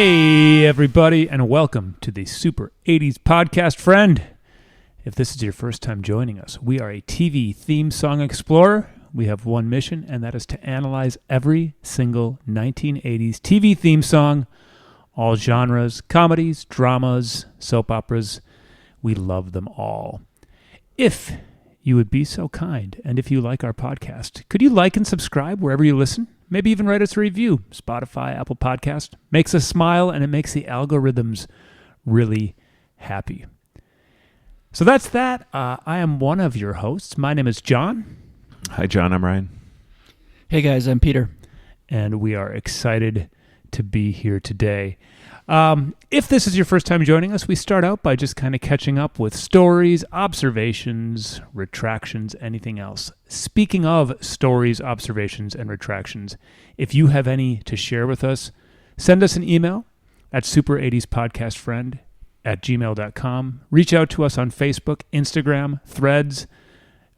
Hey, everybody, and welcome to the Super 80s Podcast Friend. If this is your first time joining us, we are a TV theme song explorer. We have one mission, and that is to analyze every single 1980s TV theme song, all genres, comedies, dramas, soap operas. We love them all. If you would be so kind, and if you like our podcast, could you like and subscribe wherever you listen? Maybe even write us a review. Spotify, Apple Podcast. Makes us smile, and it makes the algorithms really happy. So that's that. I am one of your hosts. My name is John. Hi, John. I'm Ryan. Hey, guys. I'm Peter. And we are excited to be here today. If this is your first time joining us, we start out by just kind of catching up with stories, observations, retractions, anything else. Speaking of stories, observations, and retractions, if you have any to share with us, send us an email at super80spodcastfriend@gmail.com. Reach out to us on Facebook, Instagram, Threads.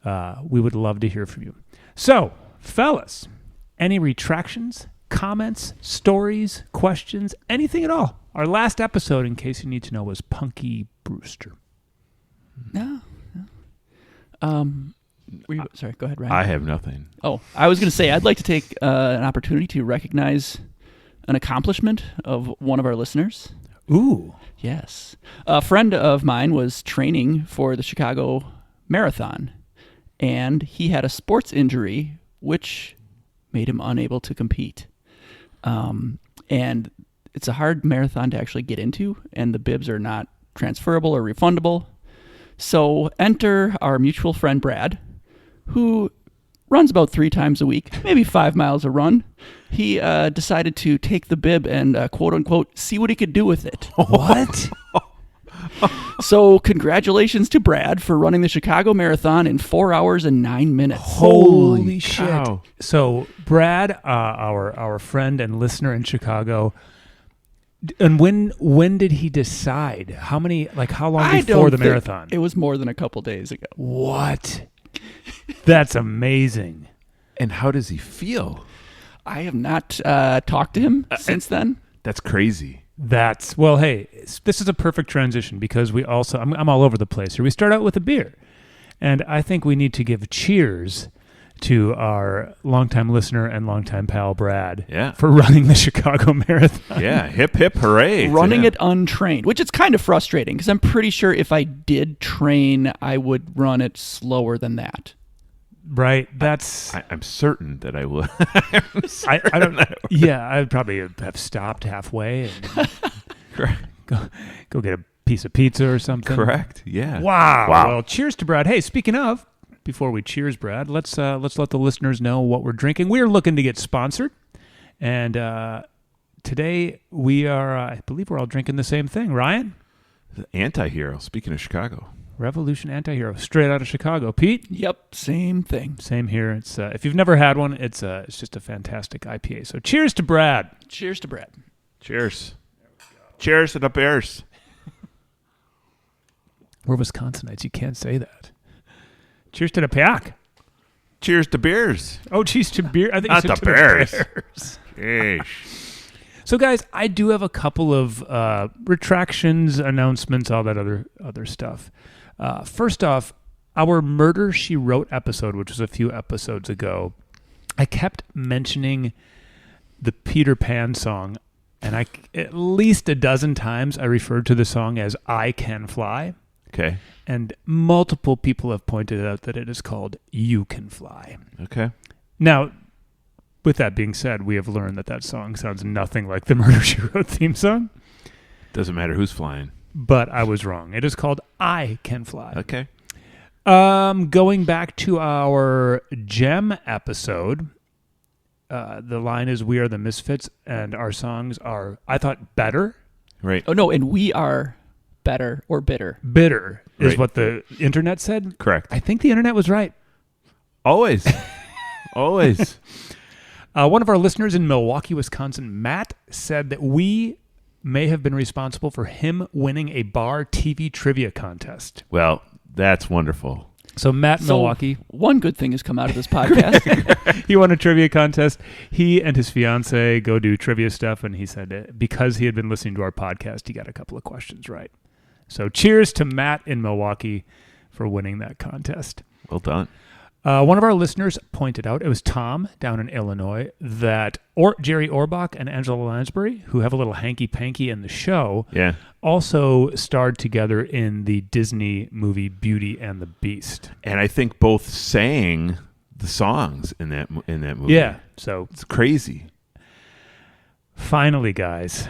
We would love to hear from you. So, fellas, any retractions, comments, stories, questions, anything at all? Our last episode, in case you need to know, was Punky Brewster. No. Sorry, go ahead, Ryan. I have nothing. Oh, I was going to say, I'd like to take an opportunity to recognize an accomplishment of one of our listeners. Ooh. Yes. A friend of mine was training for the Chicago Marathon, and he had a sports injury, which made him unable to compete. And it's a hard marathon to actually get into, and the bibs are not transferable or refundable. So enter our mutual friend Brad, who runs about 3 times a week, maybe 5 miles a run. He decided to take the bib and quote-unquote see what he could do with it. What? So congratulations to Brad for running the Chicago Marathon in 4 hours and 9 minutes. Holy shit. cow. So Brad, our friend and listener in Chicago, and when did he decide? How long before the marathon? It was more than a couple days ago. What? That's amazing. And how does he feel? I have not talked to him since then. That's crazy. Hey, this is a perfect transition because we also, I'm all over the place here. We start out with a beer, and I think we need to give cheers to our longtime listener and longtime pal, Brad, for running the Chicago Marathon. Yeah, hip, hip, hooray. Running it untrained, which is kind of frustrating because I'm pretty sure if I did train, I would run it slower than that. Right, I'm certain that I would. I don't know. Yeah, I'd probably have stopped halfway and go get a piece of pizza or something. Correct. Yeah. Wow. Well, cheers to Brad. Hey, speaking of, before we cheers, Brad, let's let the listeners know what we're drinking. We're looking to get sponsored, and today we are. I believe we're all drinking the same thing. Ryan, The Anti-Hero. Speaking of Chicago. Revolution Anti-Hero, straight out of Chicago. Pete? Yep, same thing. Same here. It's if you've never had one, it's just a fantastic IPA. So cheers to Brad. Cheers to Brad. Cheers. Cheers to the Bears. We're Wisconsinites. You can't say that. Cheers to the Pack. Cheers to Bears. Oh, cheers to beer. I think Not you said the to Bears. Bears. Sheesh. So, guys, I do have a couple of retractions, announcements, all that other stuff. First off, our Murder, She Wrote episode, which was a few episodes ago, I kept mentioning the Peter Pan song, and at least a dozen times I referred to the song as I Can Fly. Okay. And multiple people have pointed out that it is called You Can Fly. Okay. Now, with that being said, we have learned that song sounds nothing like the Murder, She Wrote theme song. Doesn't matter who's flying. But I was wrong. It is called I Can Fly. Okay. Going back to our Gem episode, the line is, we are the Misfits, and our songs are, I thought, better. Right. Oh, no, and we are better or bitter. Bitter is Right. what the internet said. Correct. I think the internet was right. Always. Always. One of our listeners in Milwaukee, Wisconsin, Matt, said that we may have been responsible for him winning a bar TV trivia contest. Well, that's wonderful. So Matt in So Milwaukee, one good thing has come out of this podcast. he won a trivia contest. He and his fiance go do trivia stuff, and he said because he had been listening to our podcast, he got a couple of questions right. So cheers to Matt in Milwaukee for winning that contest. Well done. One of our listeners pointed out, it was Tom down in Illinois, that Jerry Orbach and Angela Lansbury, who have a little hanky-panky in the show, Yeah. also starred together in the Disney movie Beauty and the Beast. And I think both sang the songs in that movie. Yeah, so It's crazy. finally, guys,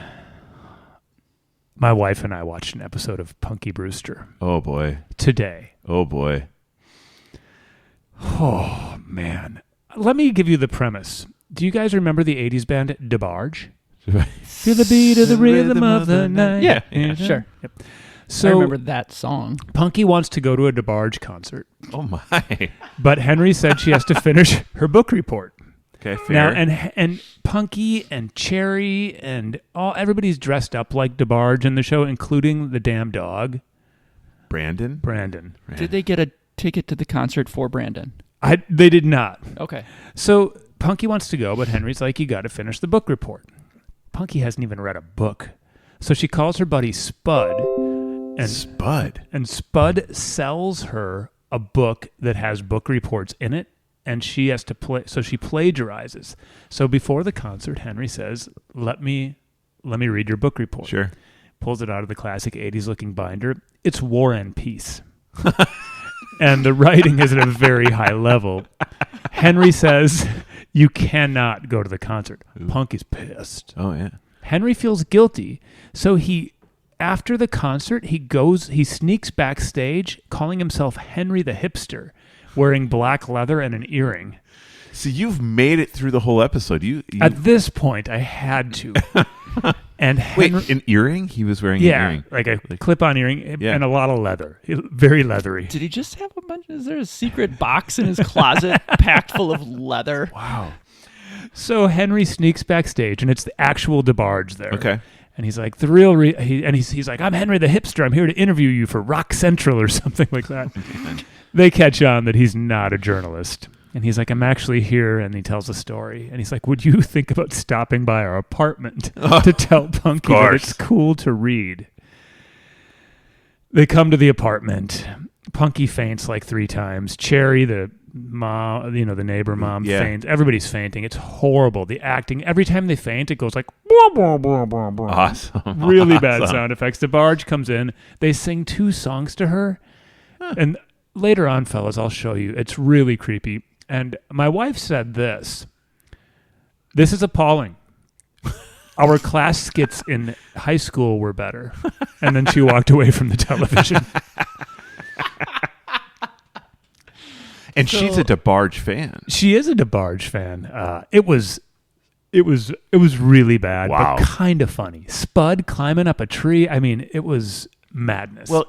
my wife and I watched an episode of Punky Brewster Oh, boy. today. Oh, boy. Oh, man. Let me give you the premise. Do you guys remember the 80s band DeBarge? To the beat of the rhythm of the night. Yeah, sure. Yep. I So remember that song. Punky wants to go to a DeBarge concert, Oh, my. but Henry said she has to finish her book report. Okay, fair. Now, and Punky and Cherry and everybody's dressed up like DeBarge in the show, including the damn dog, Brandon? Brandon. Did they get a ticket to the concert for Brandon? They did not. Okay. So Punky wants to go, but Henry's like, you got to finish the book report. Punky hasn't even read a book. So she calls her buddy Spud, and Spud sells her a book that has book reports in it, and she has to play. So she plagiarizes. So before the concert, Henry says, let me read your book report. Sure. Pulls it out of the classic 80s looking binder. It's War and Peace. And the writing is at a very high level. Henry says, you cannot go to the concert. Ooh. Punky's pissed. Oh, yeah. Henry feels guilty. So after the concert, he sneaks backstage calling himself Henry the Hipster, wearing black leather and an earring. So you've made it through the whole episode. You At this point, I had to. And wait, Henry, an earring? He was wearing an earring. like a clip-on earring Yeah. and a lot of leather. Very leathery. Did he just have a bunch? Is there a secret box in his closet packed full of leather? Wow. So Henry sneaks backstage, and it's the actual DeBarge there. Okay. And he's like, he's like, I'm Henry the Hipster. I'm here to interview you for Rock Central or something like that. They catch on that he's not a journalist. And he's like, I'm actually here, and he tells a story. And he's like, would you think about stopping by our apartment to tell Punky that it's cool to read? They come to the apartment. Punky faints like 3 times. Cherry, the mom, the neighbor mom, faints. Everybody's fainting. It's horrible. The acting, every time they faint, it goes like, blah, blah, blah, blah, blah. Awesome. Really bad sound effects. DeBarge comes in. They sing 2 songs to her. And later on, fellas, I'll show you. It's really creepy. And my wife said this is appalling. Our class skits in high school were better. And then she walked away from the television. And she's a DeBarge fan. She is a DeBarge fan. It was really bad, Wow. but kind of funny. Spud climbing up a tree. I mean, it was madness. Well,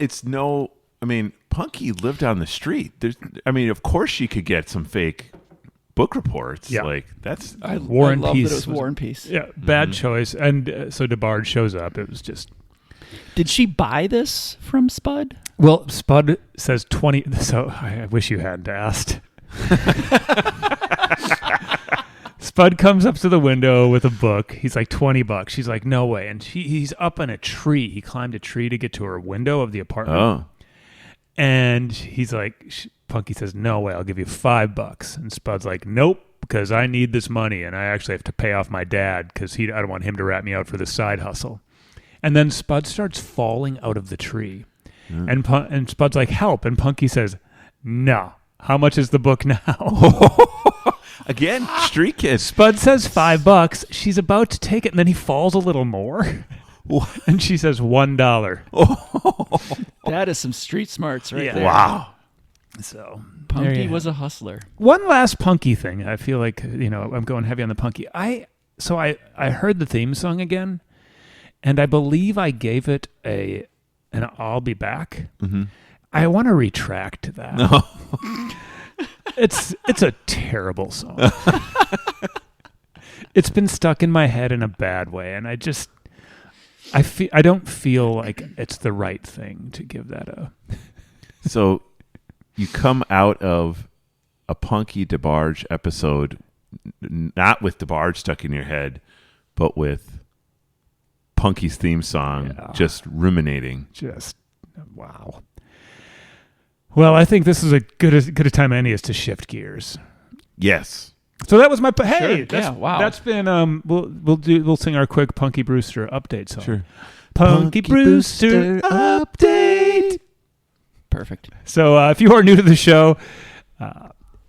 Punky lived down the street. Of course she could get some fake book reports. Yeah. Like, that's... I War and love Peace that it was War and Peace. yeah, bad choice. And so DeBarge shows up. It was just... Did she buy this from Spud? Well, Spud says 20. So I wish you hadn't asked. Spud comes up to the window with a book. He's like, $20. She's like, no way. And he's up in a tree. He climbed a tree to get to her window of the apartment. Oh. And he's like, Punky says, no way, I'll give you $5. And Spud's like, nope, because I need this money and I actually have to pay off my dad because I don't want him to rat me out for this side hustle. And then Spud starts falling out of the tree. And Spud's like, help. And Punky says, no. How much is the book now? Again, street kids. Spud says $5. She's about to take it, and then he falls a little more. And she says $1. That is some street smarts right Yeah. there. Wow. So Punky was a hustler. one last Punky thing. I feel like I'm going heavy on the Punky. I heard the theme song again, and I believe I gave it an I'll be back. Mm-hmm. I want to retract that. No. It's a terrible song. It's been stuck in my head in a bad way, and I don't feel like it's the right thing to give that a. So you come out of a Punky DeBarge episode, not with DeBarge stuck in your head, but with Punky's theme song, just ruminating. Just wow. Well, I think this is a good a time any is to shift gears. Yes. So that was my hey. Sure. That's, Wow. That's been we'll sing our quick Punky Brewster update song. Sure. Punky Brewster update. Perfect. So if you are new to the show,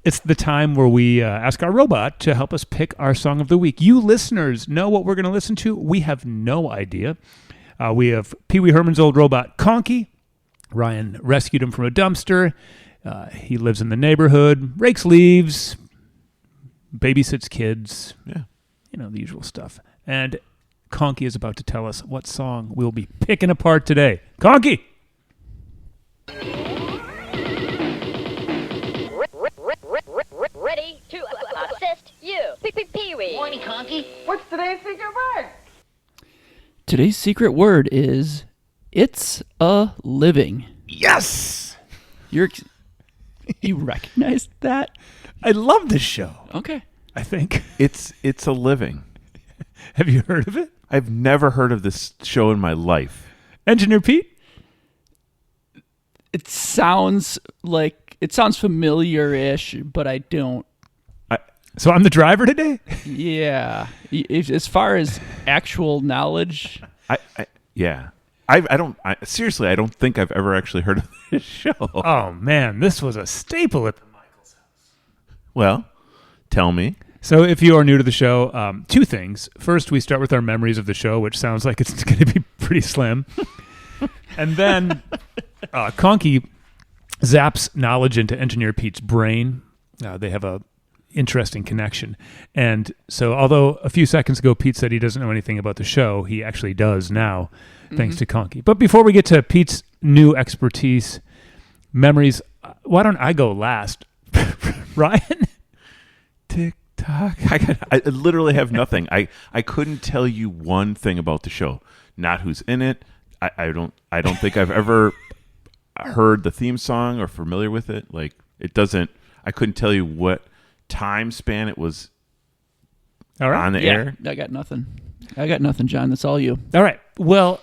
it's the time where we ask our robot to help us pick our song of the week. You listeners know what we're going to listen to. We have no idea. We have Pee Wee Herman's old robot, Conky. Ryan rescued him from a dumpster. He lives in the neighborhood, rakes leaves, babysits kids. Yeah. You know, the usual stuff. And Conky is about to tell us what song we'll be picking apart today. Conky! Ready to assist you. Pee-wee. Morning, Conky. What's today's secret word? Today's secret word is it's a living. Yes. You recognized that? I love this show. Okay. I think. It's a living. Have you heard of it? I've never heard of this show in my life. Engineer Pete? It sounds familiar-ish, but I don't. So I'm the driver today? Yeah. As far as actual knowledge, Seriously, I don't think I've ever actually heard of this show. Oh, man. This was a staple at the Michaels house. Well, tell me. So if you are new to the show, two things. First, we start with our memories of the show, which sounds like it's going to be pretty slim. And then Conky zaps knowledge into Engineer Pete's brain. They have a interesting connection. And so although a few seconds ago Pete said he doesn't know anything about the show, he actually does now, thanks to Conky. But before we get to Pete's new expertise, memories, why don't I go last? Ryan? Tick tock. I literally have nothing. I couldn't tell you one thing about the show. Not who's in it. I don't think I've ever heard the theme song or familiar with it. Like it doesn't. I couldn't tell you what time span it was All right. on the air. I got nothing. John. That's all you. All right. Well,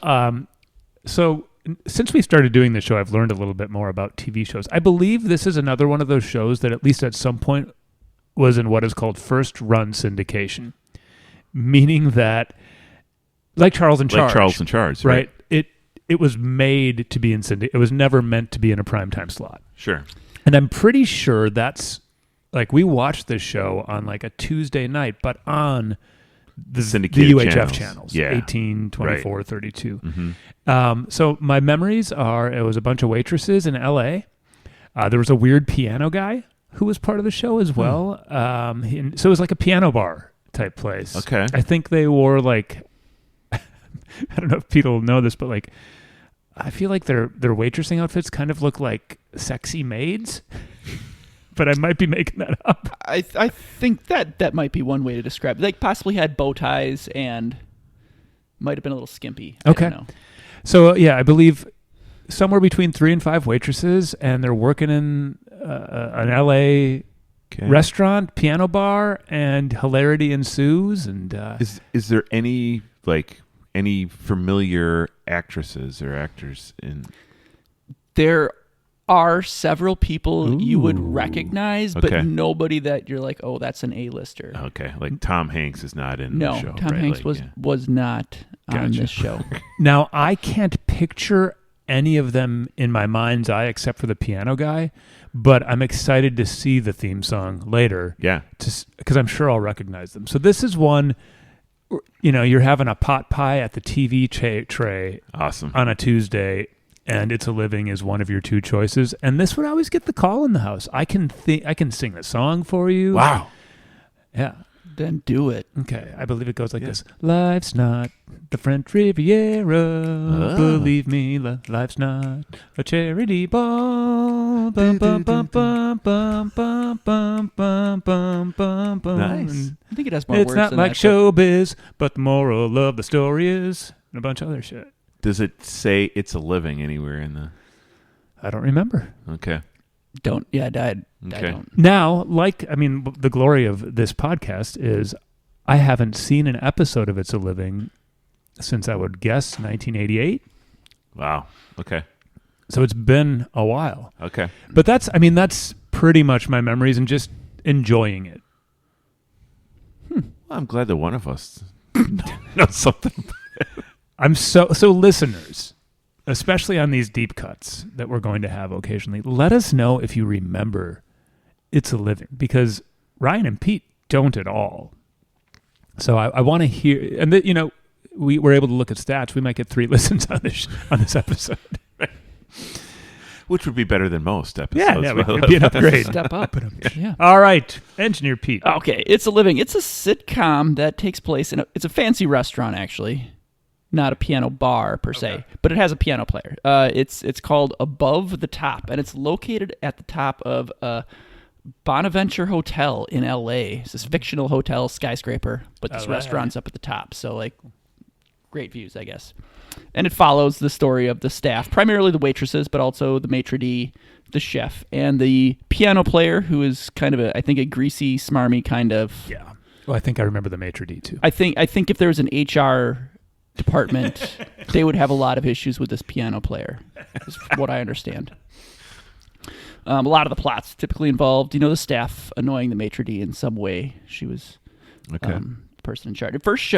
so since we started doing this show, I've learned a little bit more about TV shows. I believe this is another one of those shows that at least at some point was in what is called first run syndication, meaning that like Charles in Charge, right? It was made to be in syndication. It was never meant to be in a primetime slot. Sure. And I'm pretty sure that's like we watched this show on like a Tuesday night, but on the UHF channels, 18, 24, right. 32. Mm-hmm. So my memories are it was a bunch of waitresses in L.A. There was a weird piano guy who was part of the show as well. So it was like a piano bar type place. Okay. I think they wore like, I don't know if people know this, but like, I feel like their waitressing outfits kind of look like sexy maids, but I might be making that up. I think that might be one way to describe it. They possibly had bow ties and might have been a little skimpy. Okay. I don't know. So yeah, I believe somewhere between 3 and 5 waitresses, and they're working in an LA restaurant, piano bar, and hilarity ensues. And is there any familiar actresses or actors in? There are several people you would Ooh. recognize, Okay. but nobody that you're like, oh, that's an A-lister. Okay, like Tom Hanks is not in No, the show. Tom right? Hanks was not on Gotcha. this show. now I can't picture any of them in my mind's eye except for the piano guy, but I'm excited to see the theme song later. Yeah. Because I'm sure I'll recognize them. So this is one, you're having a pot pie at the TV tray Awesome. on a Tuesday, and It's a Living is one of your two choices. And this would always get the call in the house. I can sing the song for you. Wow. Yeah. Then do it. Okay, I believe it goes like this. Life's not the French Riviera. Believe me, life's not a charity ball. Bum, bum, bum, bum, bum, bum, bum, bum, bum, bum, bum. Nice. I think it has more It's words not than like that, showbiz, but the moral of the story is, and a bunch of other shit. Does it say It's a Living anywhere in the? I don't remember. Okay. Don't. Yeah, I Okay. don't. Now, the glory of this podcast is I haven't seen an episode of It's a Living since I would guess 1988. Wow. Okay. So it's been a while. Okay. But that's pretty much my memories and just enjoying it. Well, I'm glad that one of us knows something. I'm so listeners, especially on these deep cuts that we're going to have occasionally, let us know if you remember It's a Living, because Ryan and Pete don't at all. So I want to hear, and we were able to look at stats. We might get 3 listens on this episode. Which would be better than most episodes. Yeah, it would be an upgrade. Step up. Yeah. All right, Engineer Pete. Okay, It's a Living. It's a sitcom that takes place it's a fancy restaurant, actually. Not a piano bar per se, but it has a piano player. It's called Above the Top, and it's located at the top of Bonaventure Hotel in L.A. It's this fictional hotel skyscraper, but this restaurant's up at the top. So, like, great views, I guess. And it follows the story of the staff, primarily the waitresses, but also the maitre d', the chef, and the piano player, who is kind of I think a greasy, smarmy kind of. Yeah. Well, I think I remember the maitre d' too. I think if there was an HR department, they would have a lot of issues with this piano player, is what I understand. A lot of the plots typically involved, the staff annoying the maitre d' in some way. She was the person in charge. It first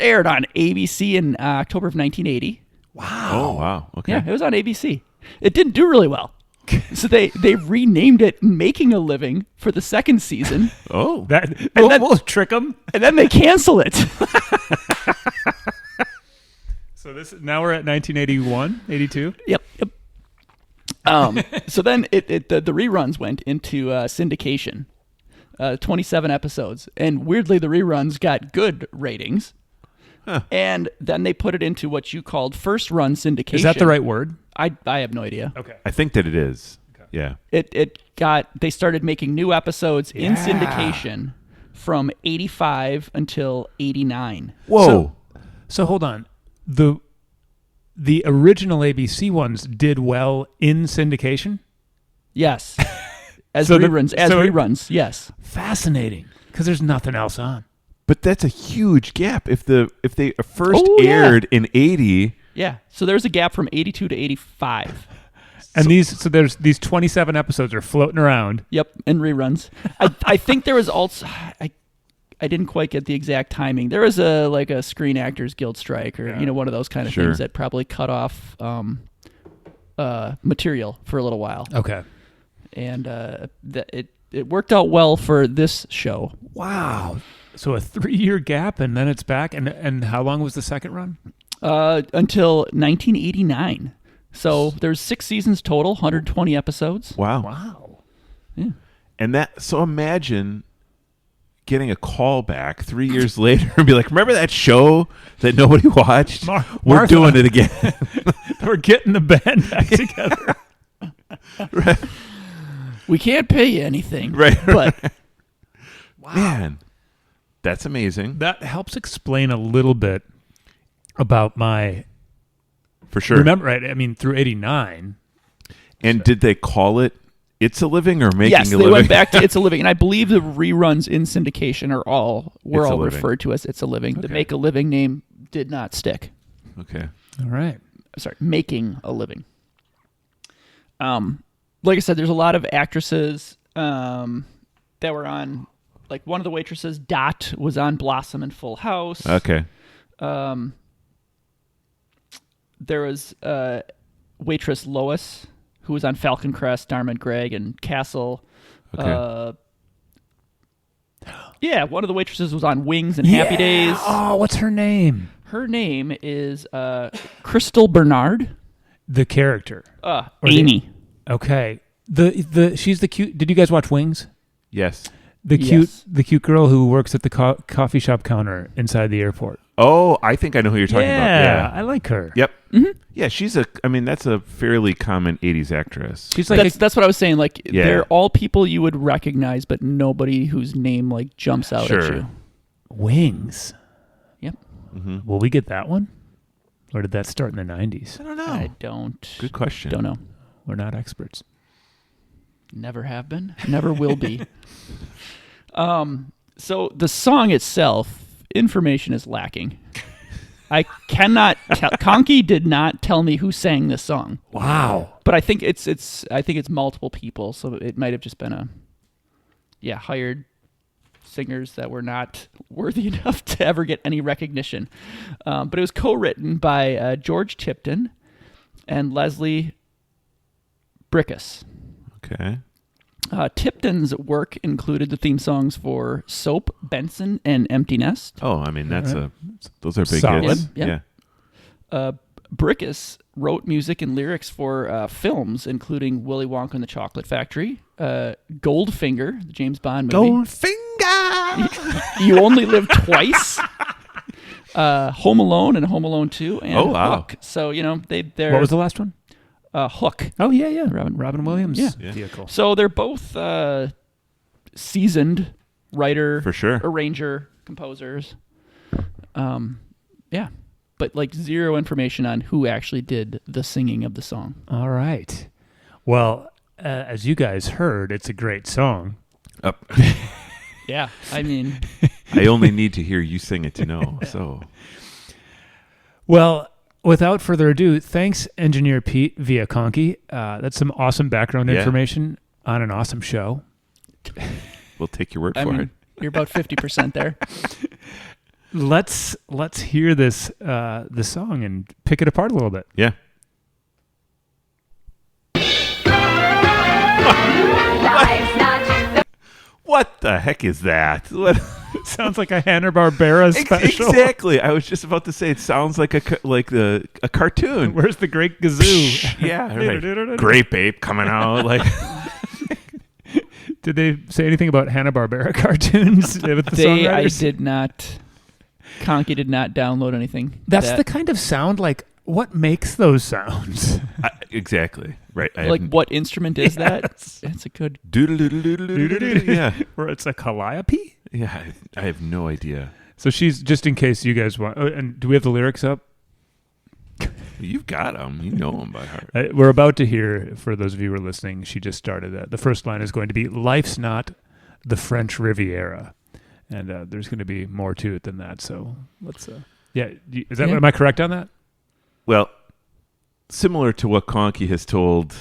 aired on ABC in October of 1980. Wow. Oh, wow. Okay. Yeah, it was on ABC. It didn't do really well. So they renamed it Making a Living for the second season. Oh. We'll trick them. And then they canceled it. So now we're at 1981, 82. Yep. So then the reruns went into syndication. 27 episodes. And weirdly, the reruns got good ratings. Huh. And then they put it into what you called first run syndication. Is that the right word? I have no idea. Okay. I think that it is. Okay. Yeah. They started making new episodes in syndication from 85 until 89. Whoa. So hold on. The original ABC ones did well in syndication? Yes. As So reruns, yes. Fascinating, because there's nothing else on. But that's a huge gap. If they first aired in 80. Yeah. So there's a gap from 82 to 85. And there's these 27 episodes are floating around. Yep, and reruns. I think there was also I didn't quite get the exact timing. There was a Screen Actors Guild strike or one of those kind of things that probably cut off material for a little while. Okay. And it worked out well for this show. Wow. So a 3-year gap, and then it's back. And how long was the second run? Until 1989. So there's 6 seasons total, 120 episodes. Wow. Yeah. And so imagine getting a call back 3 years later and be like, remember that show that nobody watched? We're doing it again. We're getting the band back together. Right. We can't pay you anything. Right. But wow. Man, that's amazing. That helps explain a little bit about my... For sure. Remember, right? I mean, through 89. And did they call it It's a Living or Making a Living? Yes, they went back to It's a Living. And I believe the reruns in syndication were all referred to as It's a Living. Okay. The Make a Living name did not stick. Okay. All right. Sorry, Making a Living. Like I said, there's a lot of actresses that were on, like one of the waitresses, Dot, was on Blossom and Full House. Okay. There was waitress Lois, who was on Falcon Crest, Dharma and Greg, and Castle. Okay. Yeah, one of the waitresses was on Wings and Happy Days. Oh, what's her name? Her name is Crystal Bernard. The character. Amy. Okay. She's the cute. Did you guys watch Wings? Yes. The cute girl who works at the coffee shop counter inside the airport. Oh, I think I know who you're talking about. Yeah, I like her. Yep. Mm-hmm. Yeah, that's a fairly common 80s actress. She's like that's what I was saying. Like they're all people you would recognize, but nobody whose name like jumps out at you. Wings. Yep. Mm-hmm. Will we get that one? Or did that start in the 90s? I don't know. I don't. Good question. Don't know. We're not experts. Never have been. Never will be. So the song itself, information is lacking. I cannot tell. Conky did not tell me who sang this song. Wow. But I think it's multiple people, so it might have just been hired singers that were not worthy enough to ever get any recognition. But it was co-written by George Tipton and Leslie Brickus. Okay. Tipton's work included the theme songs for Soap, Benson, and Empty Nest. Oh, I mean, those are big Solid. hits. Yeah. Brickus wrote music and lyrics for films, including Willy Wonka and the Chocolate Factory, Goldfinger, the James Bond movie. Goldfinger! You Only Live Twice. Home Alone and Home Alone 2. And Oh, wow. Hook. So, they're... What was the last one? Hook. Oh, yeah. Robin Williams Yeah. vehicle. So they're both seasoned writer, For sure. arranger, composers. Yeah. But zero information on who actually did the singing of the song. All right. Well, as you guys heard, it's a great song. Yeah. I mean, I only need to hear you sing it to know. So, Well, without further ado, thanks, Engineer Pete via Conky. That's some awesome background Yeah. information on an awesome show. we'll take your word for it. you're about 50% there. Let's hear this the song and pick it apart a little bit. Yeah. Life's not just a What the heck is that? What? Sounds like a Hanna-Barbera special. Exactly. I was just about to say it sounds like a cartoon. Where's the great kazoo? Yeah. Right. Grape ape coming out like. Did they say anything about Hanna-Barbera cartoons with the I songwriters? did not. Conky did not download anything. That's the kind of sound, what makes those sounds? Exactly. Right. I what instrument is that? It's a good. Doodle-doodle-doodle-doodle-doodle. Yeah. Or it's a calliope? Yeah. I have no idea. So she's, just in case you guys want, and do we have the lyrics up? You've got them. You know them by heart. We're about to hear, for those of you who are listening, she just started that. The first line is going to be, "Life's not the French Riviera." And there's going to be more to it than that. So let's, am I correct on that? Well, similar to what Conky has told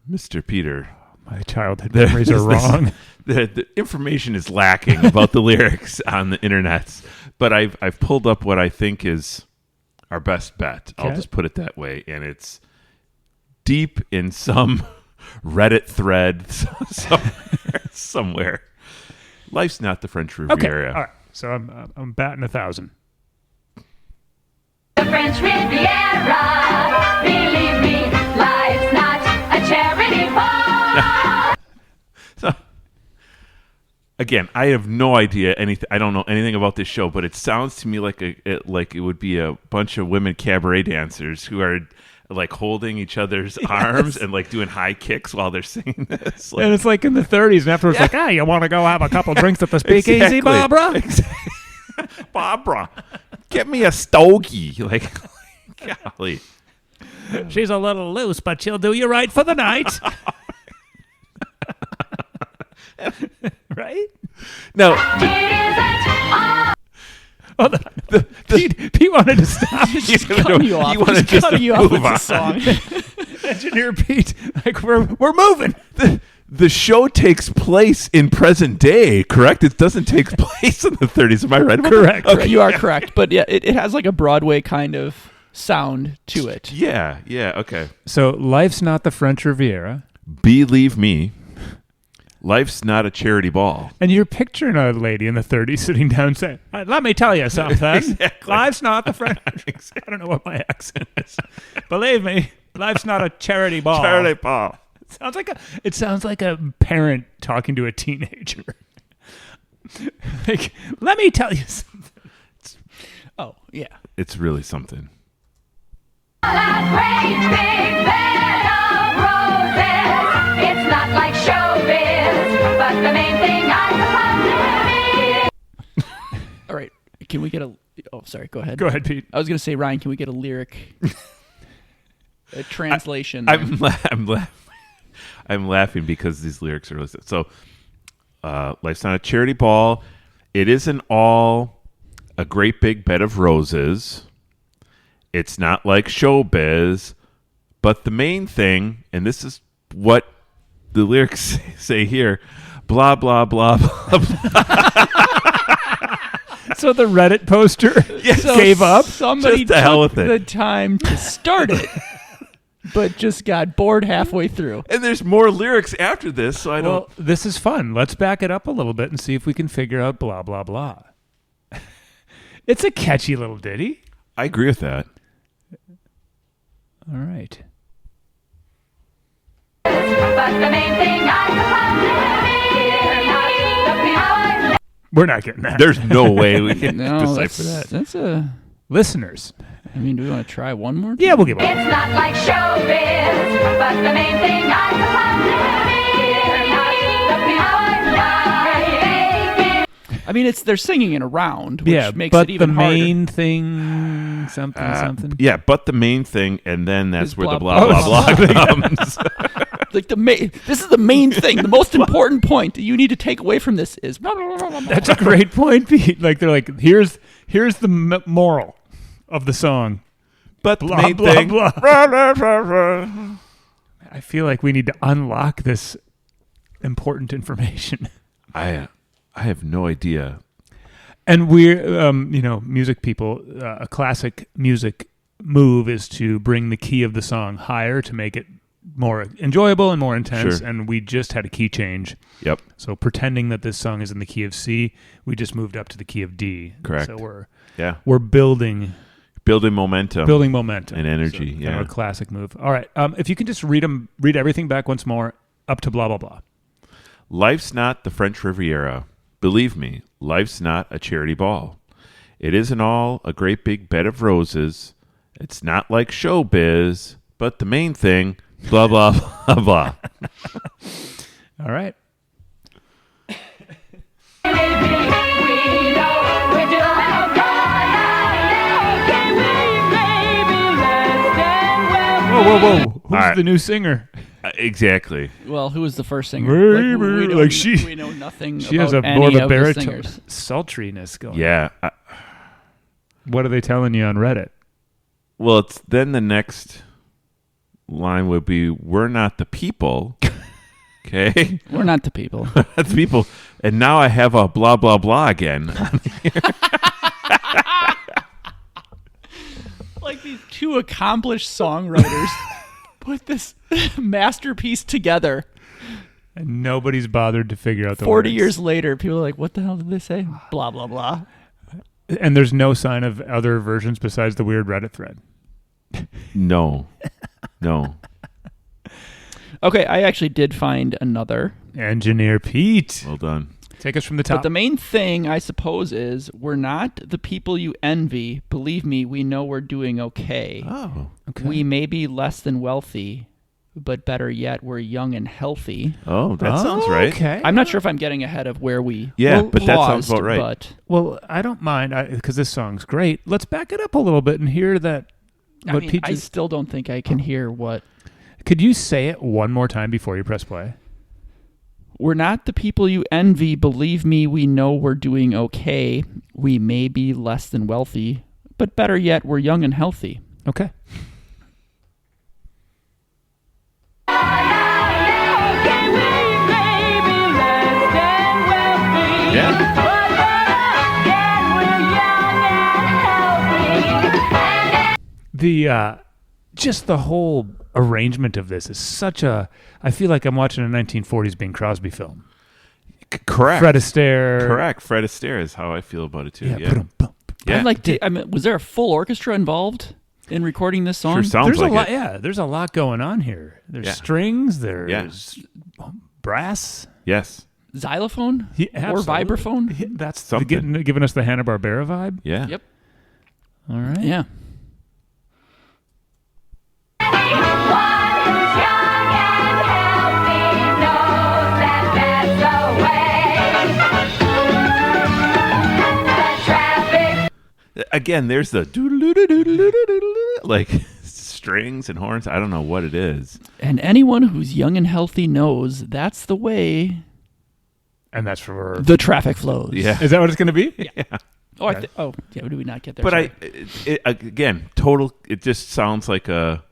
Mr. Peter, My childhood memories are wrong. the information is lacking about the lyrics on the internet. But I've pulled up what I think is our best bet. Okay. I'll just put it that way. And it's deep in some Reddit thread somewhere. Life's not the French Riviera. Okay, all right. So I'm batting 1,000. The French Riviera. Believe me, life's not a charity ball. So, again, I have no idea anything. I don't know anything about this show, but it sounds to me like it would be a bunch of women cabaret dancers who are holding each other's arms and doing high kicks while they're singing this. And it's in the 30s, and afterwards, you want to go have a couple drinks at the speakeasy, Exactly. Barbara? Exactly. Barbara, get me a stogie. Golly. She's a little loose, but she'll do you right for the night. Right? No, Hold on. Pete wanted to stop. Just cutting you off. You wanted Just cutting you off move with on. the song. Engineer Pete, we're moving. The show takes place in present day, correct? It doesn't take place in the 30s. Am I right about Correct. that? Okay. You are correct, but yeah, it has a Broadway kind of sound to it. Yeah, okay. So life's not the French Riviera. Believe me, life's not a charity ball. And you're picturing a lady in the 30s sitting down saying, let me tell you something. Exactly. Life's not the French. I don't know what my accent is. Believe me, life's not a charity ball. Charity ball. It sounds like a parent talking to a teenager. Let me tell you something. Oh, yeah. It's really something. A great big bed of roses. It's not like showbiz, but the main thing I suppose it is. All right. Can we get a... Oh, Oh, sorry. Go ahead. Go ahead, Pete. I was going to say, Ryan, can we get a lyric a translation? I'm laughing because these lyrics are listed. So, life's not a charity ball. It isn't all a great big bed of roses. It's not like showbiz. But the main thing, and this is what the lyrics say here, blah, blah, blah, blah, blah. So the Reddit poster gave up? Somebody Just to hell took with it. the time to start it, but just got bored halfway through. And there's more lyrics after this, so I don't... Well, this is fun. Let's back it up a little bit and see if we can figure out blah, blah, blah. It's a catchy little ditty. I agree with that. All right. But the main thing I We're not getting that. There's no way we can No, decipher that. that's a. Listeners. I mean, do we want to try one more? Yeah, we'll give it. It's not like showbiz, but the main thing I mean, they're singing it around, which Yeah, makes but it even the harder. main thing, something. Yeah, but the main thing, and then that's Is where the blah, blah, blah, blah, blah comes. Like this is the main thing. The most important point that you need to take away from this is. Blah, blah, blah, blah, blah. That's a great point, Pete. Like they're like, here's the moral of the song. But the Blah, main blah, thing... blah. Rah, rah, rah, rah. I feel like we need to unlock this important information. I have no idea. And we're, music people, a classic music move is to bring the key of the song higher to make it more enjoyable and more intense. Sure. And we just had a key change. Yep. So pretending that this song is in the key of C, we just moved up to the key of D. Correct. So Yeah. we're building Momentum. momentum And energy, So yeah. kind of a classic move. All right. If you can just read everything back once more up to blah, blah, blah. Life's not the French Riviera. Believe me, life's not a charity ball. It isn't all a great big bed of roses. It's not like showbiz, but the main thing, blah, blah, blah, blah. All right. Whoa. Who's right. the new singer? Exactly. Well, who was the first singer? Maybe, We know nothing. She has about more of any a the baritone singers. sultriness going. Yeah. What are they telling you on Reddit? Well, it's then the next line would be, we're not the people. Okay? We're not the people. That's people. And now I have a blah, blah, blah again. Like these two accomplished songwriters put this masterpiece together. And nobody's bothered to figure out the 40 words. years later, people are like, what the hell did they say? Blah, blah, blah. And there's no sign of other versions besides the weird Reddit thread. No. Okay, I actually did find another. Engineer Pete. Well done. Take us from the But top. the main thing, I suppose, is we're not the people you envy. Believe me, we know we're doing okay. Oh. Okay. We may be less than wealthy, but better yet, we're young and healthy. Oh, that sounds right. Okay. I'm not sure if I'm getting ahead of where we Yeah, but that sounds paused, about right. But Well, I don't mind because this song's great. Let's back it up a little bit and hear that. I What mean, Pete I just, still don't think I can hear what... could you say it one more time before you press play? We're not the people you envy. Believe me, we know we're doing okay. We may be less than wealthy, but better yet, we're young and healthy. Okay. Yeah. The just the whole arrangement of this is such a. I feel like I'm watching a 1940s Bing Crosby film. Correct. Fred Astaire. Correct. Fred Astaire is how I feel about it too. Yeah. ba-dum-bum. Yeah. I mean, was there a full orchestra involved in recording this song? Sure sounds There's like a lot. it. Yeah, there's a lot going on here. There's Yeah. strings. There's brass. Yes. Xylophone Yeah, or absolutely. vibraphone? Yeah, that's Something. giving us the Hanna-Barbera vibe. Yeah. Yep. All right. Yeah. again, there's the doo-doo-doo-doo-doo-doo-doo-doo, like strings and horns. I don't know what it is. And anyone who's young and healthy knows that's the way And that's for... the traffic flows. Yeah. Is that what it's going to be? Yeah. Oh, yeah. Did we not get there? But Sorry. again, total. It just sounds like a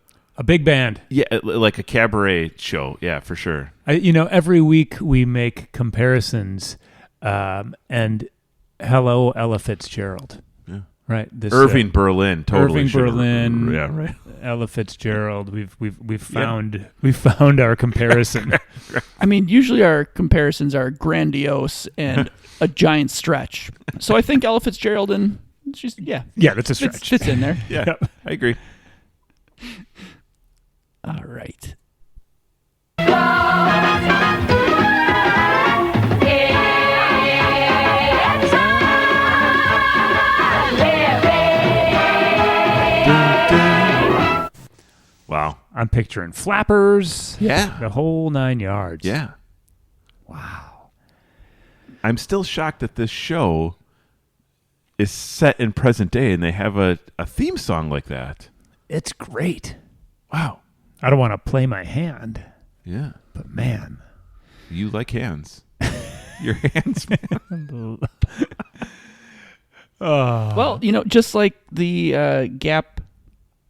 big band. Yeah, like a cabaret show. Yeah, for sure. Every week we make comparisons, and hello, Ella Fitzgerald. Yeah. Right. This Irving Berlin. Totally. Irving Berlin. Yeah. Right. Ella Fitzgerald. We've found our comparison. I mean, usually our comparisons are grandiose and a giant stretch. So I think Ella Fitzgerald and she's that's a stretch. fits in there. Yeah, Yep. I agree. All right. Wow. I'm picturing flappers. Yeah. The whole 9 yards. Yeah. Wow. I'm still shocked that this show is set in present day and they have a theme song like that. It's great. Wow. I don't want to play my hand, Yeah. but man. You like hands. Your hands, man. Well, just like the Gap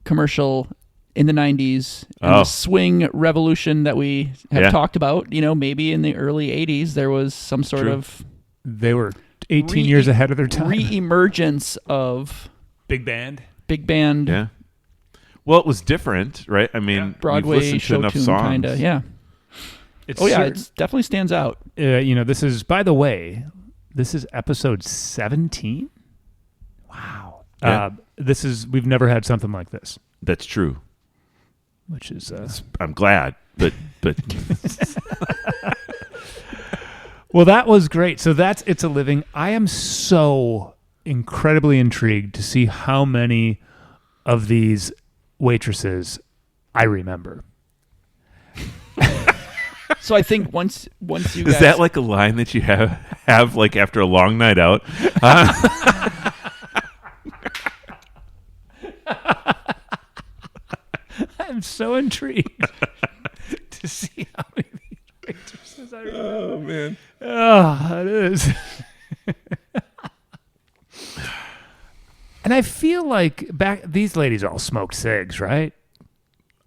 commercial in the 90s and the swing revolution that we have talked about, maybe in the early 80s there was some sort True. of They were 18 years ahead of their time. re-emergence of Big band. big band Yeah. Well, it was different, right? I mean, we've Broadway listened to show enough tune songs. kind of, yeah. It's It definitely stands out. this is, by the way, this is episode 17. Wow. Yeah. We've never had something like this, That's true. which is, I'm glad, but well, that was great. So that's It's a Living. I am so incredibly intrigued to see how many of these waitresses I remember. So I think once you is guys, that like a line that you have like after a long night out? I'm so intrigued to see how many of these waitresses I remember. Oh man. Oh, it is. And I feel like these ladies all smoked cigs, right?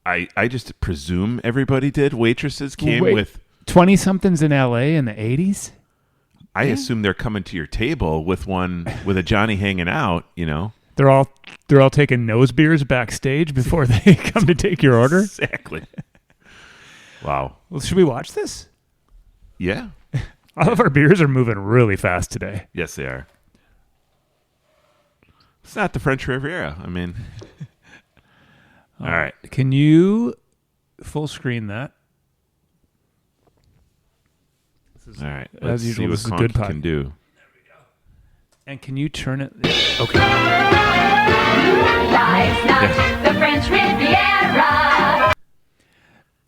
I just presume everybody did. Waitresses came with 20-somethings in LA in the 80s. I assume they're coming to your table with a Johnny hanging out, They're all taking nose beers backstage before they come to take your order. Exactly. Wow. Well, should we watch this? Yeah. All of our beers are moving really fast today. Yes, they are. It's not the French Riviera. I mean, all right. Can you full screen that? All right. As Let's usual, see this is a what good Conky pod. can do. And can you turn it? Okay. Life's not the French Riviera.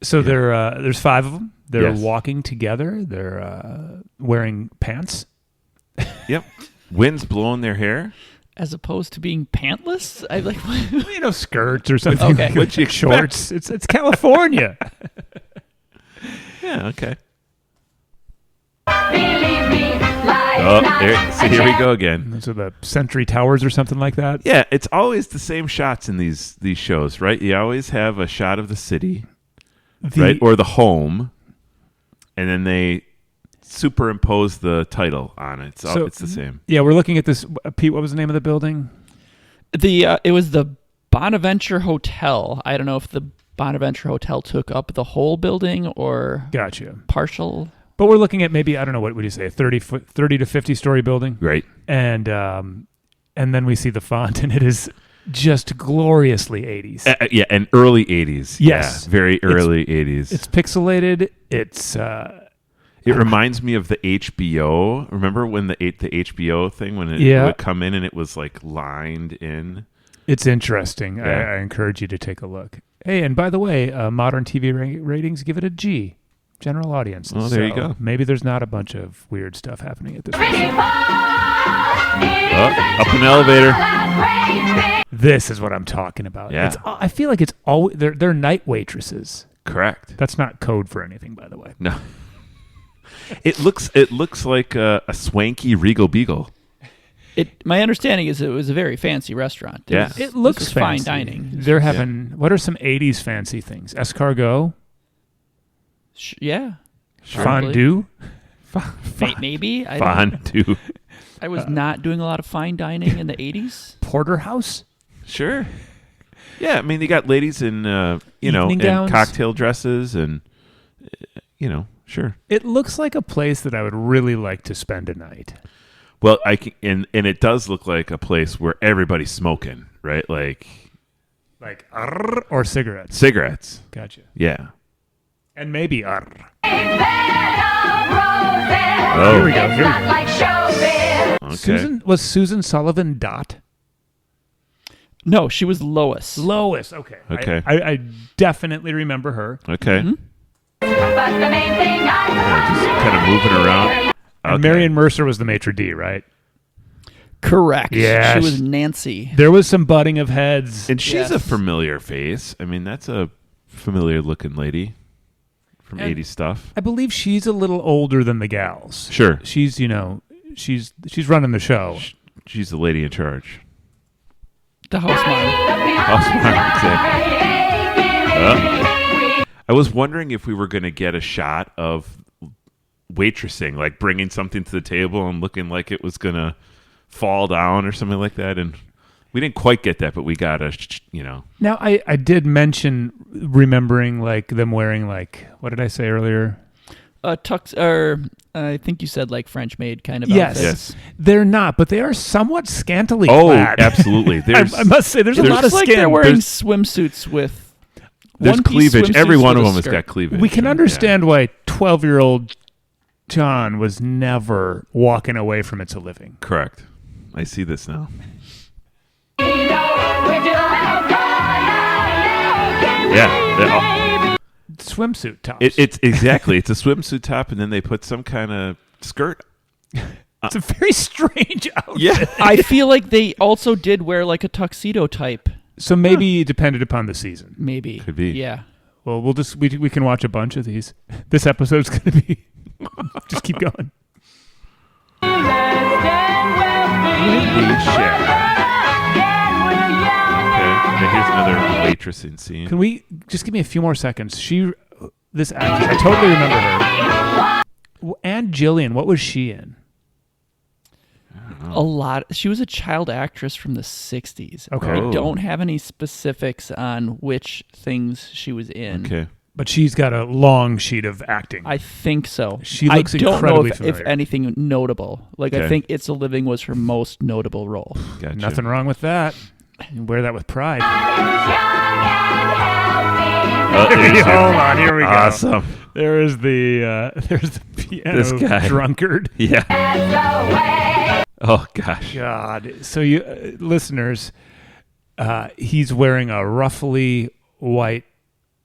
So there's 5 of them. They're Yes. walking together. They're wearing pants. Yep. Wind's blowing their hair. as opposed to being pantless, I like. Skirts or something. Okay. What you Shorts. It's California. Yeah. Okay. Believe me, life's Oh, not a here we chance. go again. Those are the Century Towers or something like that. Yeah, it's always the same shots in these shows, right? You always have a shot of the city, right, or the home, and then they superimpose the title on it. It's the same. Yeah, we're looking at this. Pete, what was the name of the building? It was the Bonaventure Hotel. I don't know if the Bonaventure Hotel took up the whole building or Gotcha. partial. But we're looking at maybe, I don't know, what would you say, a 30 to 50 story building? Right. And then we see the font, and it is just gloriously 80s. Yeah, and early 80s. Yes. Yeah, very early 80s. It's pixelated. It's It reminds me of the HBO. Remember when the HBO thing, when it would come in and it was like lined in? It's interesting. Yeah. I encourage you to take a look. Hey, and by the way, modern TV ratings give it a G. General audience. Oh, there you go. Maybe there's not a bunch of weird stuff happening at this Pretty point. boy. Up an elevator. This is what I'm talking about. Yeah. I feel like it's always they're night waitresses. Correct. That's not code for anything, by the way. No. It looks like a swanky Regal Beagle. My understanding is it was a very fancy restaurant. Yeah. It looks this was fine fancy. dining. They're having what are some 80s fancy things? Escargot, Yeah. fondue. Maybe. Fondue. I was not doing a lot of fine dining in the 80s. Porterhouse. Sure. Yeah, I mean, they got ladies in, Evening in gowns? cocktail dresses and, sure. It looks like a place that I would really like to spend a night. Well, and it does look like a place where everybody's smoking, right? Like Or cigarettes. cigarettes. Gotcha. Yeah. And maybe Oh, Here we go. okay. Susan Sullivan Dot? No, she was Lois. Lois. Okay. Okay. I definitely remember her. Okay. Mm-hmm. Yeah, just kind of moving around. And Okay. Marion Mercer was the maitre d', right? Correct. Yeah, She was Nancy. There was some butting of heads. And she's a Yes. familiar face. I mean, that's a familiar looking lady from And- 80s stuff. I believe she's a little older than the gals. Sure. She's she's running the show. She's the lady in charge. The house mom. I was wondering if we were going to get a shot of waitressing, like bringing something to the table and looking like it was going to fall down or something like that. And we didn't quite get that, but we got Now I did mention remembering like them wearing like what did I say earlier? Tux, or I think you said like French maid kind of Yes. outfits. Yes. They're not, but they are somewhat scantily Oh, clad. absolutely. There's I must say there's a It lot of looks like skin. they're wearing There's- swimsuits with there's one-piece cleavage. swimsuits Every one of with a them has skirt. got cleavage. We can Yeah. understand why 12-year-old John was never walking away from It's a Living. Correct. I see this now. Yeah. Swimsuit tops. It's exactly. It's a swimsuit top, and then they put some kind of skirt. It's a very strange outfit. Yeah. I feel like they also did wear like a tuxedo type. So maybe it depended upon the season. Maybe. Could be. Yeah. Well, we can watch a bunch of these. This episode's going to be just keep going. Okay. Here's another waitressing scene. Can we just give me a few more seconds? This actress, I totally remember her. And Jillian, what was she in? A lot. She was a child actress from the 60s. Okay. I Oh. don't have any specifics on which things she was in. Okay. But she's got a long sheet of acting. I think so. She looks I don't know incredibly if familiar. anything notable. Like Okay. I think It's a Living was her most notable role. Gotcha. Nothing wrong with that. You wear that with pride. Hold on, here we go. Awesome. There's the piano This guy. drunkard. Yeah. Oh gosh. God. So you listeners, he's wearing a ruffly white,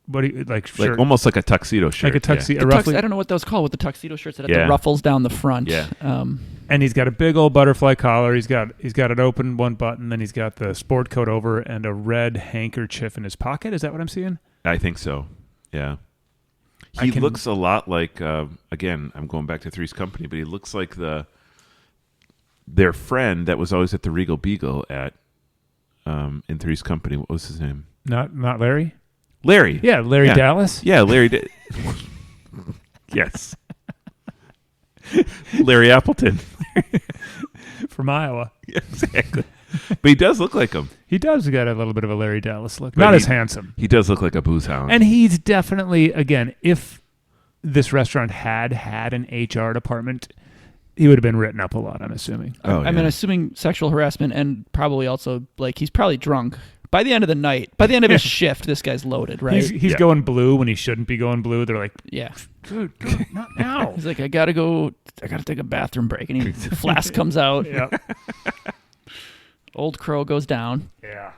what do you like shirt? Like almost like a tuxedo shirt. Like a tuxedo, The a roughly, I don't know what those called with the tuxedo shirts that had Yeah. the ruffles down the front. Yeah. and he's got a big old butterfly collar. He's got it open one button, then he's got the sport coat over and a red handkerchief in his pocket. Is that what I'm seeing? I think so. Yeah. I He can- looks a lot like again, I'm going back to Three's Company, but he looks like their friend that was always at the Regal Beagle at in Three's Company. What was his name? Not Larry? Larry. Yeah, Larry Yeah. Dallas. Yeah, Larry. Yes. Larry Appleton. From Iowa. Exactly. But he does look like him. He does got a little bit of a Larry Dallas look. But Not he- as handsome. He does look like a booze hound. And he's definitely, again, if this restaurant had an HR department, he would have been written up a lot, I'm assuming. oh, I mean, assuming sexual harassment and probably also like he's probably drunk. By the end of the night, by the end of his shift, this guy's loaded, right? He's Yeah. going blue when he shouldn't be going blue. They're like, Yeah. dude, not now. He's like, I gotta take a bathroom break. And the flask comes out. Yeah. Old crow goes down. Yeah.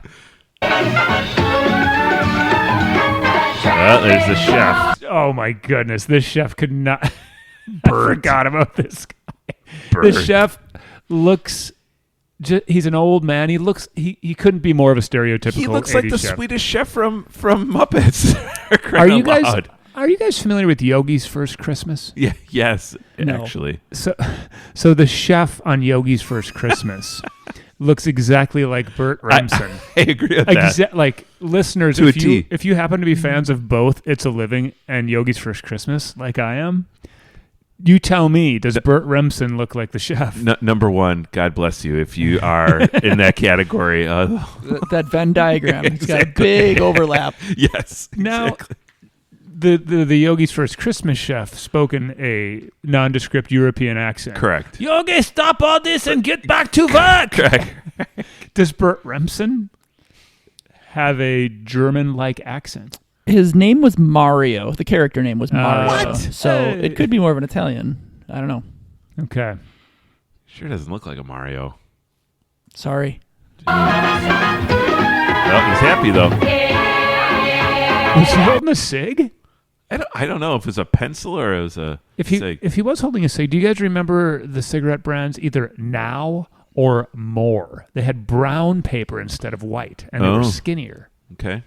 there's the chef. Oh my goodness. This chef could not. I forgot about this guy. Bird. This chef looks. He's an old man. He looks. He couldn't be more of a stereotypical. He looks like 80s the chef. Swedish chef from Muppets. Are you guys? Are you guys familiar with Yogi's First Christmas? Yeah. Yes. No. Actually. So the chef on Yogi's First Christmas looks exactly like Burt Remsen. I agree with that. Like listeners, To a if you T. if you happen to be fans of both It's a Living and Yogi's First Christmas, like I am, you tell me, does Burt Remsen look like the chef? Number one, God bless you if you are in that category. That Venn diagram. It's got a Exactly. big overlap. Yes. Now, exactly. the Yogi's First Christmas chef spoke in a nondescript European accent. Correct. Yogi, stop all this and get back to work. Correct. Does Burt Remsen have a German-like accent? His name was Mario. The character name was Mario. What? So Hey. it could be more of an Italian. I don't know. Okay. Sure doesn't look like a Mario. Sorry. Well, he's happy though. Was he holding a cig? I don't know if it's a pencil or it was a cig. If he was holding a cig, do you guys remember the cigarette brands either Now or More? They had brown paper instead of white, and they were skinnier. Okay.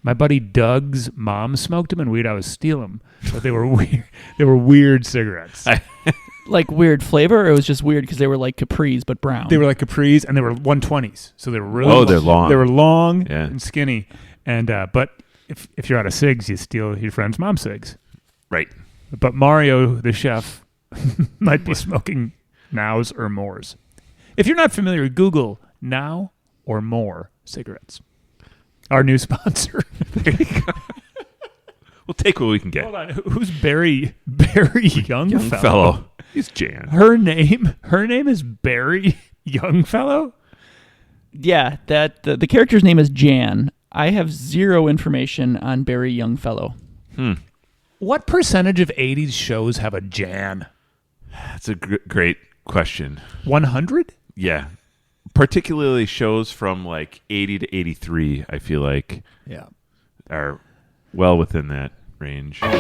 My buddy Doug's mom smoked them, and we'd always steal them. But they were weird. They were weird cigarettes. Like weird flavor, or it was just weird because they were like Capris but brown? They were like Capris, and they were 120s, so they were really. They're long. They were long Yeah. and skinny, and but if you're out of cigs, you steal your friend's mom's cigs. Right. But Mario, the chef, might be smoking Nows or Mores. If you're not familiar, Google Now or More cigarettes. Our new sponsor. There you go. We'll take what we can get. Hold on, who's Barry Youngfellow? He's Jan. Her name is Barry Youngfellow. Yeah, that the character's name is Jan. I have zero information on Barry Youngfellow. What percentage of 80s shows have a Jan? That's a great question. 100? Yeah. Particularly shows from like 80 to 83, I feel like, Yeah. are well within that range. Dun,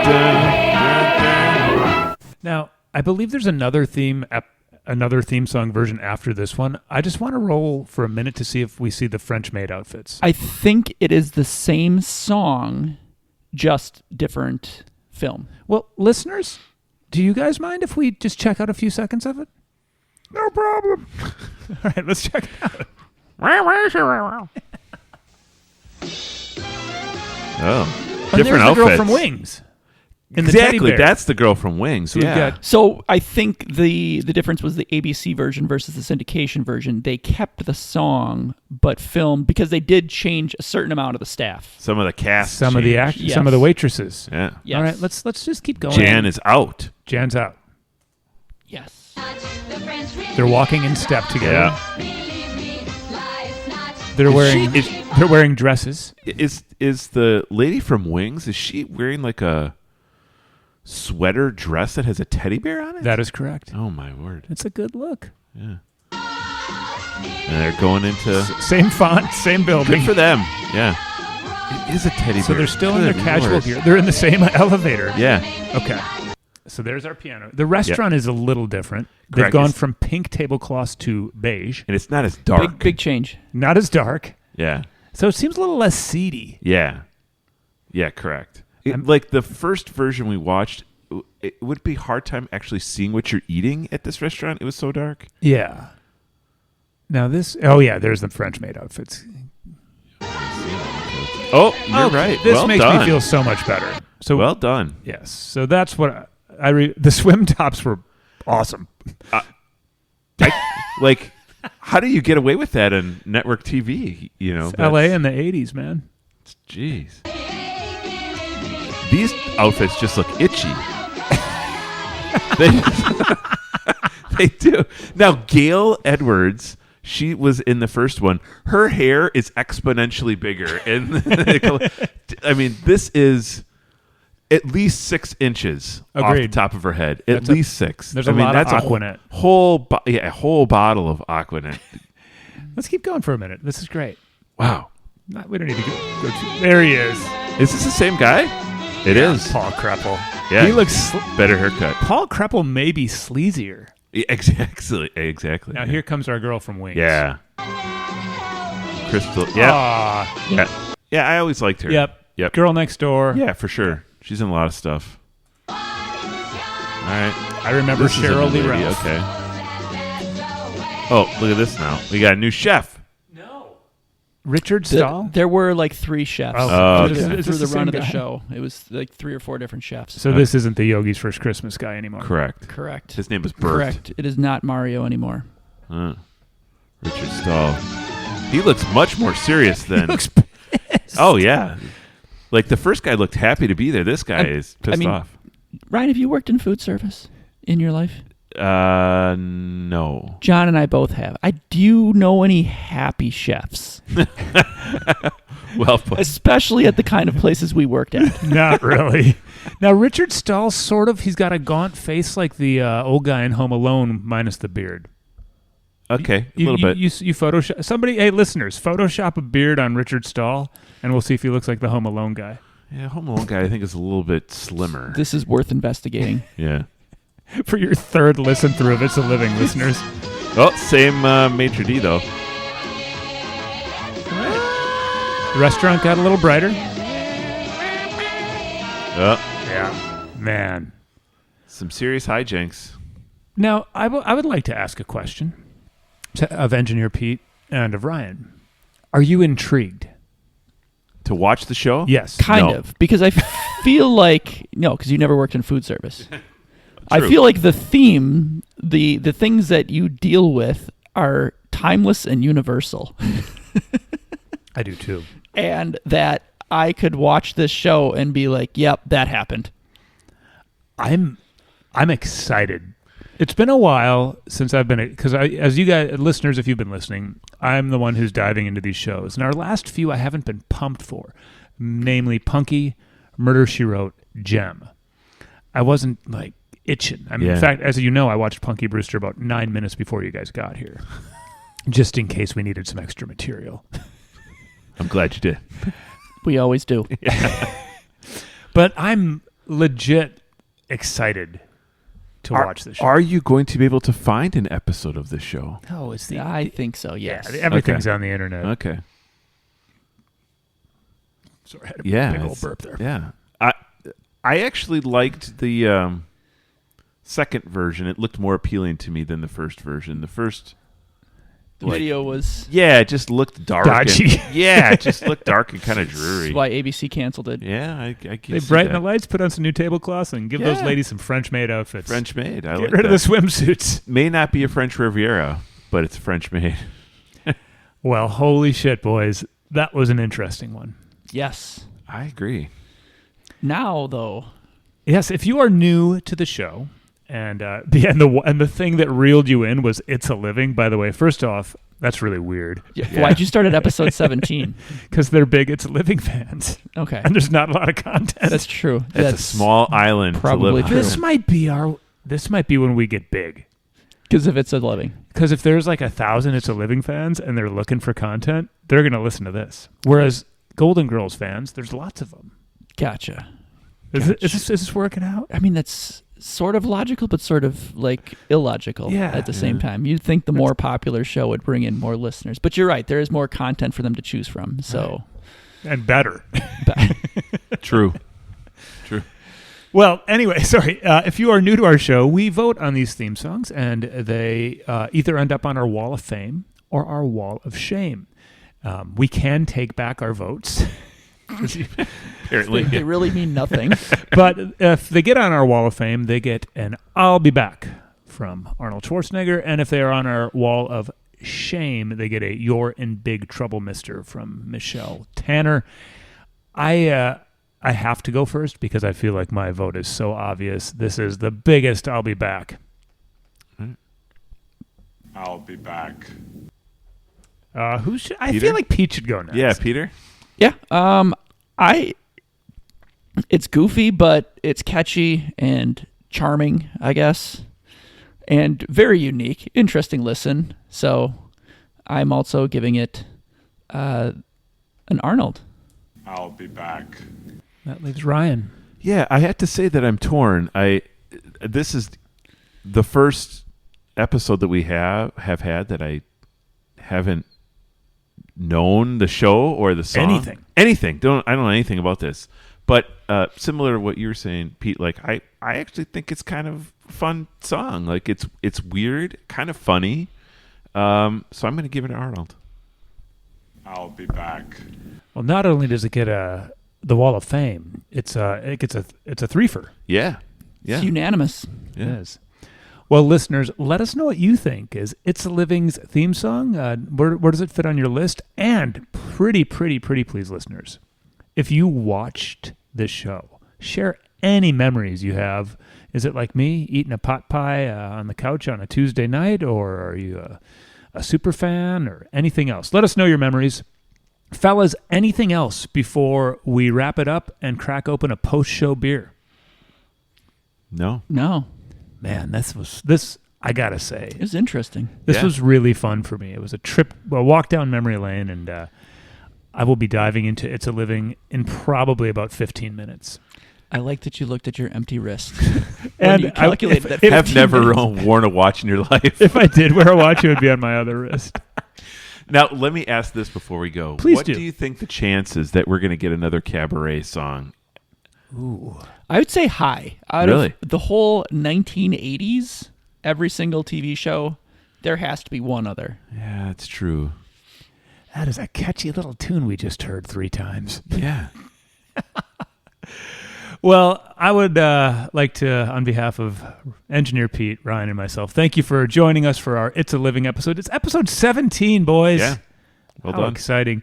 dun, dun, dun. Now, I believe there's another theme song version after this one. I just want to roll for a minute to see if we see the French maid outfits. I think it is the same song, just different film. Well, listeners, do you guys mind if we just check out a few seconds of it? No problem. All right, let's check it out. Oh, And different there's outfits. the girl from Wings. In the teddy Exactly, bear. that's the girl from Wings. So we've yeah. got So I think the difference was the ABC version versus the syndication version. They kept the song but filmed because they did change a certain amount of the staff. Some of the cast, some of the changed. Yes. some of the waitresses. Yeah. Yes. All right, let's just keep going. Jan is out. Jan's out. Yes. They're walking in step together. Yeah. They're wearing Is- dresses. Is the lady from Wings? Is she wearing like a sweater dress that has a teddy bear on it? That is correct. Oh my word! It's a good look. Yeah. And they're going into. Same font, same building. Good for them. Yeah. It is a teddy bear. So they're still in their Good casual Lord. gear. They're in the same elevator. Yeah. Okay. So there's our piano. The restaurant is a little different. They've Correct. gone It's- from pink tablecloths to beige. And it's not as dark. Big change. Not as dark. Yeah. So it seems a little less seedy. Yeah. Yeah, correct. Like the first version we watched, it would be a hard time actually seeing what you're eating at this restaurant. It was so dark. Yeah. Now this, oh yeah, there's the French maid outfits. Oh, you're Okay, right. This well makes done. me feel so much better. So well done. yes. So that's what the swim tops were awesome. Like, how do you get away with that on network TV? You know, LA in the 80s, man. Jeez. These outfits just look itchy. They do. Now, Gail Edwards, she was in the first one. Her hair is exponentially bigger. I mean, this is at least 6 inches off the Agreed. top of her head. At That's a- least 6. there's I a mean, lot of that's Aquanet. A whole bottle of Aquanet. Let's keep going for a minute. This is great. Wow. We don't need to go too. There he is. Is this the same guy? It is. Paul Kreppel. Yeah. He looks... Better haircut. Paul Kreppel may be sleazier. Yeah, exactly. Now, here comes our girl from Wings. Yeah. Crystal. Yeah. Aw. Yeah. Yeah, I always liked her. Yep. Girl Next Door. Yeah, for sure. She's in a lot of stuff. All right. I remember This is a Cheryl new Lee lady. Ralph. Okay. Oh, look at this now. We got a new chef. Richard Stahl? There were like 3 chefs Oh, through, okay. the, Is through this the the run same of the guy? show. It was like 3 or 4 different chefs. So this isn't the Yogi's First Christmas guy anymore. Correct. Correct. His name was Bert. Correct. It is not Mario anymore. Richard Stahl. He looks much more serious than. Looks pissed. Oh yeah. Like the first guy looked happy to be there. This guy is pissed off. Ryan, have you worked in food service in your life? No. John and I both have. Do you know any happy chefs? Well put. Especially at the kind of places we worked at. Not really. Now, Richard Stahl, sort of, he's got a gaunt face like the old guy in Home Alone, minus the beard. Okay, a little bit. You Photoshop... Somebody, hey, listeners, Photoshop a beard on Richard Stahl, and we'll see if he looks like the Home Alone guy. Yeah, Home Alone guy I think is a little bit slimmer. This is worth investigating. Yeah. For your third listen through of It's a Living, listeners. Oh, same maitre d' though. The restaurant got a little brighter. Yeah. Man. Some serious hijinks. Now, I would like to ask a question of Engineer Pete and of Ryan. Are you intrigued? To watch the show? Yes. Kind No. of. Because I feel like... No, because you never worked in food service. I True. feel like the theme, the things that you deal with are timeless and universal. I do too. And that I could watch this show and be like, yep, that happened. I'm excited. It's been a while since I've been, because as you guys, listeners, if you've been listening, I'm the one who's diving into these shows. And our last few I haven't been pumped for, namely Punky, Murder, She Wrote, Gem. I wasn't like itching. I mean, Yeah. in fact, as you know, I watched Punky Brewster about 9 minutes before you guys got here, just in case we needed some extra material. I'm glad you did. We always do. But I'm legit excited to watch this show. Are you going to be able to find an episode of this show? Oh, it's the I think so, yes. yeah, everything's on the internet. Okay. Sorry, I had a Yeah. big old it's- burp there. Yeah. I actually liked the second version. It looked more appealing to me than the first version. The first The video was... yeah, it just looked dark. Dodgy. Yeah, it just looked dark and kind of dreary. That's why ABC canceled it. Yeah, I They can see brighten that. the lights, put on some new tablecloths, and give those Yeah. ladies some French-made outfits. French made. I Get like rid that. of the swimsuits. May not be a French Riviera, but it's French made. Well, holy shit, boys. That was an interesting one. Yes. I agree. Now, though... Yes, if you are new to the show, and the thing that reeled you in was It's a Living, by the way, first off, that's really weird. Why'd you start at episode 17? Because they're big It's a Living fans. Okay. And there's not a lot of content. That's true. It's a small island probably to live true. on. This might be when we get big. Because if it's a living. Because if there's like 1,000 It's a Living fans and they're looking for content, they're going to listen to this. Whereas Golden Girls fans, there's lots of them. Gotcha. Is this working out? I mean, that's sort of logical, but sort of like illogical at the same time. You'd think the more popular show would bring in more listeners. But you're right. There is more content for them to choose from. So, And better. True. Well, anyway, sorry. If you are new to our show, we vote on these theme songs, and they either end up on our wall of fame or our wall of shame. We can take back our votes. Apparently. they really mean nothing. But if they get on our wall of fame, they get an I'll be back from Arnold Schwarzenegger. And if they are on our wall of shame, they get a You're in Big Trouble, Mister from Michelle Tanner. I have to go first because I feel like my vote is so obvious. This is the biggest I'll be back. I'll be back. I Peter? feel like Pete should go next. Yeah, Peter? Yeah. It's goofy, but it's catchy and charming, I guess, and very unique. Interesting listen. So I'm also giving it an Arnold. I'll be back. That leaves Ryan. Yeah, I had to say that I'm torn. This is the first episode that we have had that I haven't known the show or the song. Anything. I don't know anything about this. But similar to what you were saying, Pete, like I actually think it's kind of a fun song. Like it's weird, kind of funny. So I'm going to give it an Arnold. I'll be back. Well, not only does it get the Wall of Fame, it's a threefer. Yeah. It's unanimous. Yeah. It is. Well, listeners, let us know what you think. Is It's a Living's theme song? Where does it fit on your list? And pretty please, listeners, if you watched this show, share any memories you have. Is it like me, eating a pot pie on the couch on a Tuesday night, or are you a super fan, or anything else? Let us know your memories. Fellas, anything else before we wrap it up and crack open a post-show beer? No. Man, this I gotta say, It was interesting. this was really fun for me. It was a walk down memory lane, and I will be diving into It's a Living in probably about 15 minutes. I like that you looked at your empty wrist. And you calculated that. Have 15 never minutes. worn a watch in your life. If I did wear a watch, it would be on my other wrist. Now, let me ask this before we go. Please what do. do you think the chances that we're going to get another cabaret song? Ooh. I would say high. Out Really? of the whole 1980s, every single TV show, there has to be one other. Yeah, it's true. That is a catchy little tune we just heard 3 times. Yeah. Well, I would like to, on behalf of Engineer Pete, Ryan, and myself, thank you for joining us for our It's a Living episode. It's episode 17, boys. Yeah. Well How done. exciting.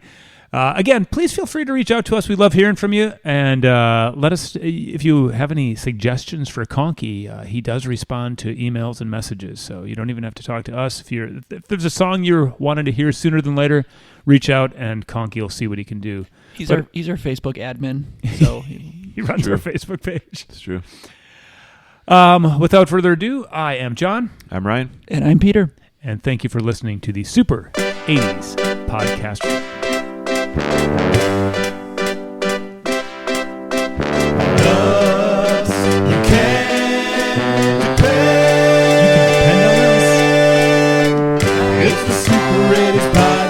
Again, please feel free to reach out to us. We love hearing from you. And let us, if you have any suggestions for Conky, he does respond to emails and messages. So you don't even have to talk to us. If there's a song you're wanting to hear sooner than later, reach out and Conky will see what he can do. He's our Facebook admin, so He runs our Facebook page. It's true. Without further ado, I am John. I'm Ryan. and I'm Peter. And thank you for listening to the Super 80s Podcast. You can depend on us. It's the Super 80s Podcast.